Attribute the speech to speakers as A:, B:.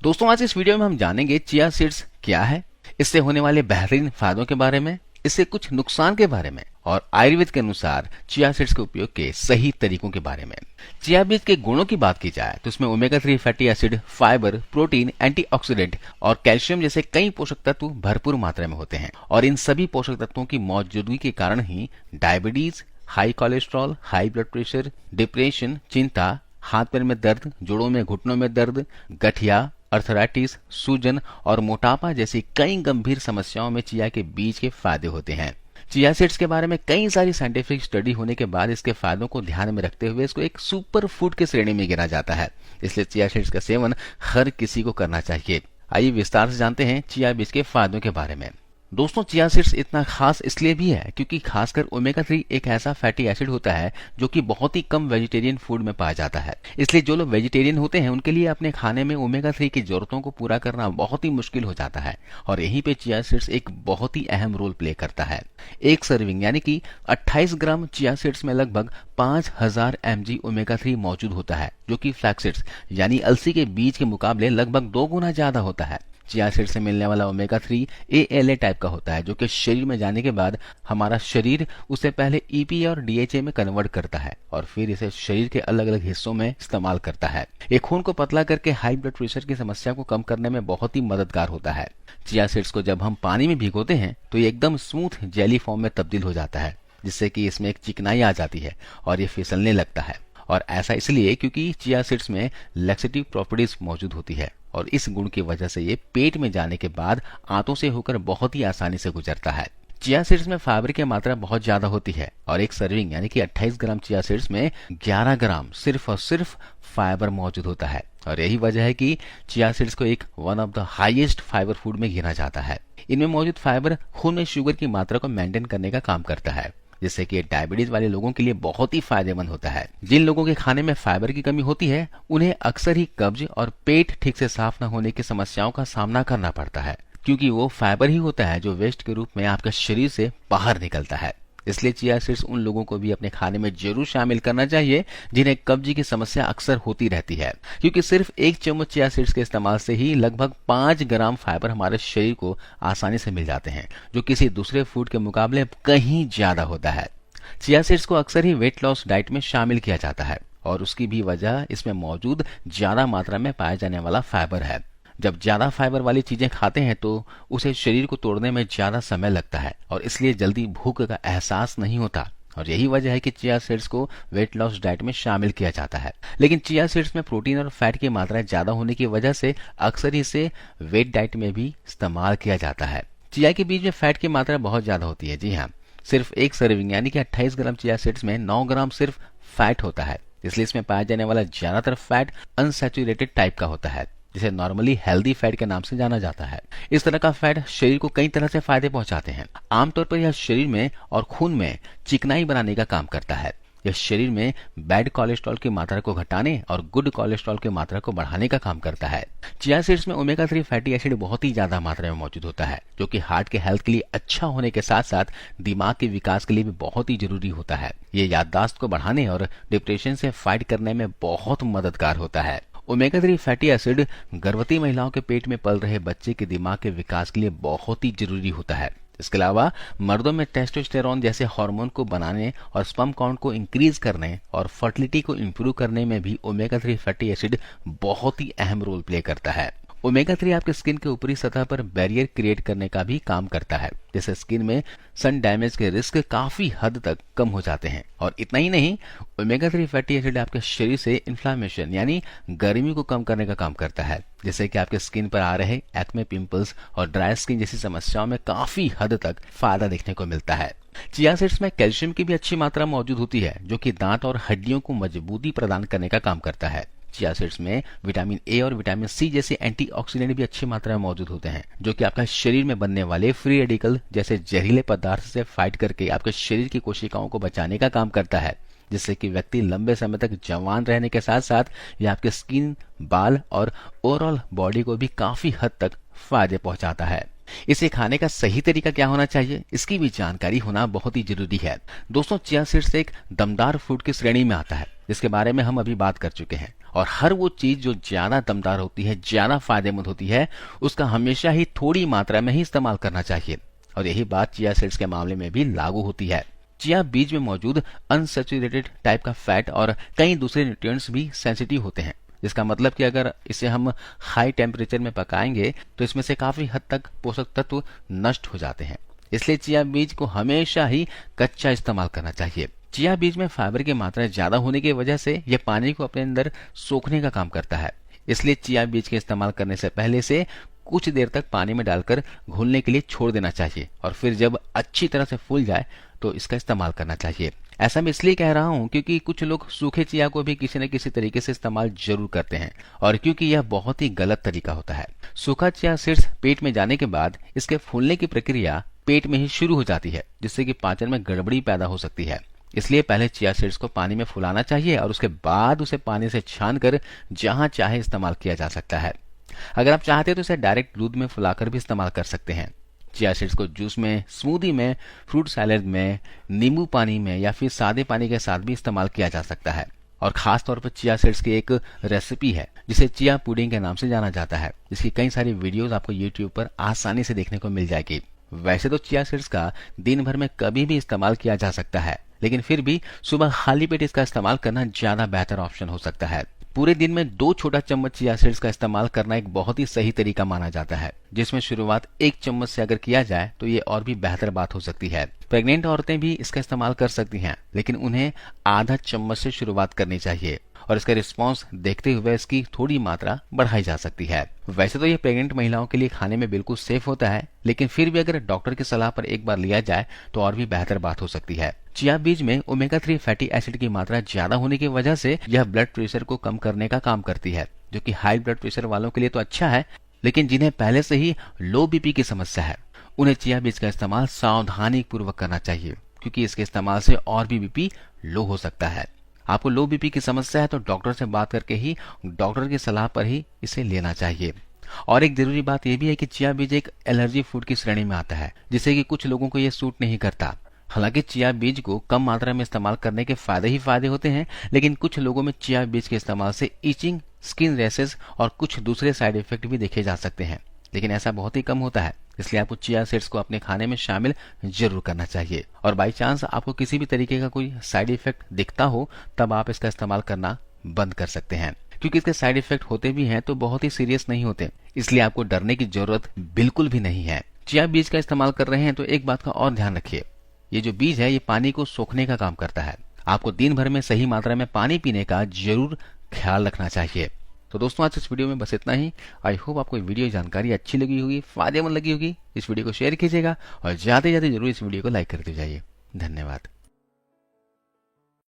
A: दोस्तों आज इस वीडियो में हम जानेंगे चिया सीड्स क्या है, इससे होने वाले बेहतरीन फायदों के बारे में, इससे कुछ नुकसान के बारे में और आयुर्वेद के अनुसार चिया सीड्स के उपयोग के सही तरीकों के बारे में। चिया बीज के गुणों की बात की जाए तो इसमें omega 3 fatty acid, fibre, protein, antioxidant और कैल्शियम जैसे कई पोषक तत्व भरपूर मात्रा में होते हैं और इन सभी पोषक तत्वों की मौजूदगी के कारण ही diabetes, high cholesterol, high blood pressure, depression, चिंता, हाथ पैर में दर्द, जोड़ों में घुटनों में दर्द, गठिया, अर्थराइटिस, सूजन और मोटापा जैसी कई गंभीर समस्याओं में चिया के बीज के फायदे होते हैं। चिया सीड्स के बारे में कई सारी साइंटिफिक स्टडी होने के बाद इसके फायदों को ध्यान में रखते हुए इसको एक सुपर फूड की श्रेणी में गिना जाता है, इसलिए चिया सीड्स का सेवन हर किसी को करना चाहिए। आइए विस्तार से जानते हैं चिया बीज के फायदों के बारे में। दोस्तों चिया सीड्स इतना खास इसलिए भी है क्योंकि खासकर ओमेगा 3 एक ऐसा फैटी एसिड होता है जो कि बहुत ही कम वेजिटेरियन फूड में पाया जाता है। इसलिए जो लोग वेजिटेरियन होते हैं उनके लिए अपने खाने में ओमेगा 3 की जरूरतों को पूरा करना बहुत ही मुश्किल हो जाता है और यहीं पे चिया सीड्स एक बहुत ही अहम रोल प्ले करता है। एक सर्विंग यानी कि 28 ग्राम चिया सीड्स में लगभग 5000 mg ओमेगा 3 मौजूद होता है, जो कि फ्लैक्स सीड्स यानी अलसी के बीज के मुकाबले लगभग 2 गुना ज्यादा होता है। चिया सीड से मिलने वाला ओमेगा 3 ALA टाइप का होता है, जो कि शरीर में जाने के बाद हमारा शरीर उसे पहले EPA और DHA में कन्वर्ट करता है और फिर इसे शरीर के अलग अलग हिस्सों में इस्तेमाल करता है। ये खून को पतला करके हाई ब्लड प्रेशर की समस्या को कम करने में बहुत ही मददगार होता है। चिया सीड्स को जब हम पानी में भिगोते हैं तो ये एकदम स्मूथ जेली फॉर्म में तब्दील हो जाता है, जिससे कि इसमें एक चिकनाई आ जाती है और ये फिसलने लगता है। और ऐसा इसलिए क्योंकि चिया सीड्स में लैक्सेटिव प्रॉपर्टीज मौजूद होती है और इस गुण की वजह से ये पेट में जाने के बाद आंतों से होकर बहुत ही आसानी से गुजरता है। चिया सीड्स में फाइबर की मात्रा बहुत ज्यादा होती है और एक सर्विंग यानी कि 28 ग्राम चिया सीड्स में 11 ग्राम सिर्फ और सिर्फ फाइबर मौजूद होता है और यही वजह है कि चिया सीड्स को एक one of the highest fibre food में गिना जाता है। इनमें मौजूद फाइबर खून में शुगर की मात्रा को मेंटेन करने का काम करता है, जिससे कि डायबिटीज वाले लोगों के लिए बहुत ही फायदेमंद होता है। जिन लोगों के खाने में फाइबर की कमी होती है उन्हें अक्सर ही कब्ज और पेट ठीक से साफ न होने की समस्याओं का सामना करना पड़ता है, क्योंकि वो फाइबर ही होता है जो वेस्ट के रूप में आपके शरीर से बाहर निकलता है। इसलिए चिया सीड्स उन लोगों को भी अपने खाने में जरूर शामिल करना चाहिए जिन्हें कब्ज की समस्या अक्सर होती रहती है, क्योंकि सिर्फ 1 चम्मच चिया सीड्स के इस्तेमाल से ही लगभग 5 ग्राम फाइबर हमारे शरीर को आसानी से मिल जाते हैं, जो किसी दूसरे फूड के मुकाबले कहीं ज्यादा होता है। चिया सीड्स को अक्सर ही वेट लॉस डाइट में शामिल किया जाता है और उसकी भी वजह इसमें मौजूद ज्यादा मात्रा में पाया जाने वाला फाइबर है। जब ज्यादा फाइबर वाली चीजें खाते हैं तो उसे शरीर को तोड़ने में ज्यादा समय लगता है और इसलिए जल्दी भूख का एहसास नहीं होता और यही वजह है कि चिया सीड्स को वेट लॉस डाइट में शामिल किया जाता है। लेकिन चिया सीड्स में प्रोटीन और फैट की मात्रा ज्यादा होने की वजह से अक्सर इसे वेट डाइट में भी इस्तेमाल किया जाता है। चिया के बीज में फैट की मात्रा बहुत ज्यादा होती है। जी हाँ, सिर्फ एक सर्विंग यानी कि 28 ग्राम चिया सीड्स में 9 ग्राम सिर्फ फैट होता है, इसलिए इसमें पाया जाने वाला ज्यादातर फैट अनसैचुरेटेड टाइप का होता है, जिसे नॉर्मली हेल्दी फैट के नाम से जाना जाता है। इस तरह का फैट शरीर को कई तरह से फायदे पहुंचाते हैं। आमतौर पर यह शरीर में और खून में चिकनाई बनाने का काम करता है। यह शरीर में बैड कोलेस्ट्रॉल की मात्रा को घटाने और गुड कोलेस्ट्रॉल की मात्रा को बढ़ाने का काम करता है। चिया सीड्स में ओमेगा 3 फैटी एसिड बहुत ही ज्यादा मात्रा में मौजूद होता है, जो कि हार्ट के हेल्थ के लिए अच्छा होने के साथ साथ दिमाग के विकास के लिए भी बहुत ही जरूरी होता है। ये याददाश्त को बढ़ाने और डिप्रेशन से फाइट करने में बहुत मददगार होता है। ओमेगा 3 फैटी एसिड गर्भवती महिलाओं के पेट में पल रहे बच्चे के दिमाग के विकास के लिए बहुत ही जरूरी होता है। इसके अलावा मर्दों में टेस्टोस्टेरोन जैसे हार्मोन को बनाने और स्पर्म काउंट को इंक्रीज करने और फर्टिलिटी को इंप्रूव करने में भी ओमेगा 3 फैटी एसिड बहुत ही अहम रोल प्ले करता है। ओमेगा 3 आपके स्किन के ऊपरी सतह पर बैरियर क्रिएट करने का भी काम करता है, जिससे स्किन में सन डैमेज के रिस्क काफी हद तक कम हो जाते हैं। और इतना ही नहीं, ओमेगा 3 फैटी एसिड आपके शरीर से इन्फ्लामेशन यानी गर्मी को कम करने का काम करता है, जिससे कि आपके स्किन पर आ रहे एक्ने, पिंपल्स और ड्राई स्किन जैसी समस्याओं में काफी हद तक फायदा देखने को मिलता है। चिया सीड्स में कैल्शियम की भी अच्छी मात्रा मौजूद होती है, जो कि दांत और हड्डियों को मजबूती प्रदान करने का काम करता है। चिया सीड्स में विटामिन ए और विटामिन सी जैसे एंटीऑक्सीडेंट भी अच्छी मात्रा में मौजूद होते हैं, जो कि आपका शरीर में बनने वाले फ्री रेडिकल जैसे जहरीले पदार्थ से फाइट करके आपके शरीर की कोशिकाओं को बचाने का काम करता है, जिससे कि व्यक्ति लंबे समय तक जवान रहने के साथ साथ यह आपके स्किन, बाल और ओवरऑल बॉडी को भी काफी हद तक फायदे पहुंचाता है। इसे खाने का सही तरीका क्या होना चाहिए, इसकी भी जानकारी होना बहुत ही जरूरी है। दोस्तों चिया सीड्स एक दमदार फूड की श्रेणी में आता है, जिसके बारे में हम अभी बात कर चुके हैं और हर वो चीज जो ज्यादा दमदार होती है, ज्यादा फायदेमंद होती है, उसका हमेशा ही थोड़ी मात्रा में ही इस्तेमाल करना चाहिए। और यही बात चिया सीड्स के मामले में भी लागू होती है। चिया बीज में मौजूद अनसैचुरेटेड टाइप का फैट और कई दूसरे न्यूट्रिएंट्स भी सेंसिटिव होते हैं, जिसका मतलब कि अगर इसे हम हाई टेम्परेचर में पकाएंगे तो इसमें से काफी हद तक पोषक तत्व नष्ट हो जाते हैं। इसलिए चिया बीज को हमेशा ही कच्चा इस्तेमाल करना चाहिए। चिया बीज में फाइबर की मात्रा ज्यादा होने की वजह से यह पानी को अपने अंदर सोखने का काम करता है। इसलिए चिया बीज के इस्तेमाल करने से पहले से कुछ देर तक पानी में डालकर घुलने के लिए छोड़ देना चाहिए और फिर जब अच्छी तरह से फूल जाए तो इसका इस्तेमाल करना चाहिए। ऐसा मैं इसलिए कह रहा हूं क्योंकि कुछ लोग सूखे चिया को भी किसी न किसी तरीके से इस्तेमाल जरूर करते हैं और क्योंकि यह बहुत ही गलत तरीका होता है। सूखा चिया सीड्स पेट में जाने के बाद इसके फूलने की प्रक्रिया पेट में ही शुरू हो जाती है, जिससे कि पाचन में गड़बड़ी पैदा हो सकती है। इसलिए पहले चिया सीड्स को पानी में फुलाना चाहिए और उसके बाद उसे पानी से छानकर जहां चाहे इस्तेमाल किया जा सकता है। अगर आप चाहते तो इसे डायरेक्ट दूध में फुलाकर भी इस्तेमाल कर सकते हैं। चिया सीड्स को जूस में, स्मूदी में, फ्रूट सैलेड में, नींबू पानी में या फिर सादे पानी के साथ भी इस्तेमाल किया जा सकता है। और खास तौर पर चिया सीड्स की एक रेसिपी है जिसे चिया पुडिंग के नाम से जाना जाता है, जिसकी कई सारी वीडियोस आपको यूट्यूब पर आसानी से देखने को मिल जाएगी। वैसे तो चिया सीड्स का दिन भर में कभी भी इस्तेमाल किया जा सकता है, लेकिन फिर भी सुबह खाली पेट इसका इस्तेमाल करना ज्यादा बेहतर ऑप्शन हो सकता है। पूरे दिन में 2 छोटा चम्मच चिया सीड्स का इस्तेमाल करना एक बहुत ही सही तरीका माना जाता है, जिसमें शुरुआत 1 चम्मच से अगर किया जाए तो ये और भी बेहतर बात हो सकती है। प्रेग्नेंट औरतें भी इसका इस्तेमाल कर सकती हैं, लेकिन उन्हें आधा चम्मच से शुरुआत करनी चाहिए और इसका रिस्पांस देखते हुए इसकी थोड़ी मात्रा बढ़ाई जा सकती है। वैसे तो ये प्रेग्नेंट महिलाओं के लिए खाने में बिल्कुल सेफ होता है, लेकिन फिर भी अगर डॉक्टर की सलाह पर एक बार लिया जाए तो और भी बेहतर बात हो सकती है। चिया बीज में ओमेगा 3 फैटी एसिड की मात्रा ज्यादा होने की वजह से यह ब्लड प्रेशर को कम करने का काम करती है, जो कि हाई ब्लड प्रेशर वालों के लिए तो अच्छा है, लेकिन जिन्हें पहले से ही लो बीपी की समस्या है उन्हें चिया बीज का इस्तेमाल सावधानी पूर्वक करना चाहिए, क्योंकि इसके इस्तेमाल से और भी बीपी लो हो सकता है। आपको लो बीपी की समस्या है तो डॉक्टर से बात करके ही, डॉक्टर की सलाह पर ही इसे लेना चाहिए। और एक जरूरी बात यह भी है कि चिया बीज एक एलर्जी फूड की श्रेणी में आता है, जिससे कि कुछ लोगों को यह सूट नहीं करता। हालांकि चिया बीज को कम मात्रा में इस्तेमाल करने के फायदे ही फायदे होते हैं, लेकिन कुछ लोगों में चिया बीज के इस्तेमाल से इचिंग, स्किन रैशेस और कुछ दूसरे साइड इफेक्ट भी देखे जा सकते हैं, लेकिन ऐसा बहुत ही कम होता है। इसलिए आपको चिया सीड्स को अपने खाने में शामिल जरूर करना चाहिए। और बाई चांस आपको किसी भी तरीके का कोई साइड इफेक्ट दिखता हो तब आप इसका इस्तेमाल करना बंद कर सकते हैं, क्योंकि इसके साइड इफेक्ट होते भी हैं तो बहुत ही सीरियस नहीं होते, इसलिए आपको डरने की जरूरत बिल्कुल भी नहीं है। चिया बीज का इस्तेमाल कर रहे हैं तो एक बात का और ध्यान रखिए, ये जो बीज है ये पानी को सोखने का काम करता है। आपको दिन भर में सही मात्रा में पानी पीने का जरूर ख्याल रखना चाहिए। तो दोस्तों आज इस वीडियो में बस इतना ही। आई होप आपको वीडियो जानकारी अच्छी लगी होगी, फायदेमंद लगी होगी। इस वीडियो को शेयर कीजिएगा और ज्यादा से ज्यादा जरूर इस वीडियो को लाइक करते जाइए। धन्यवाद।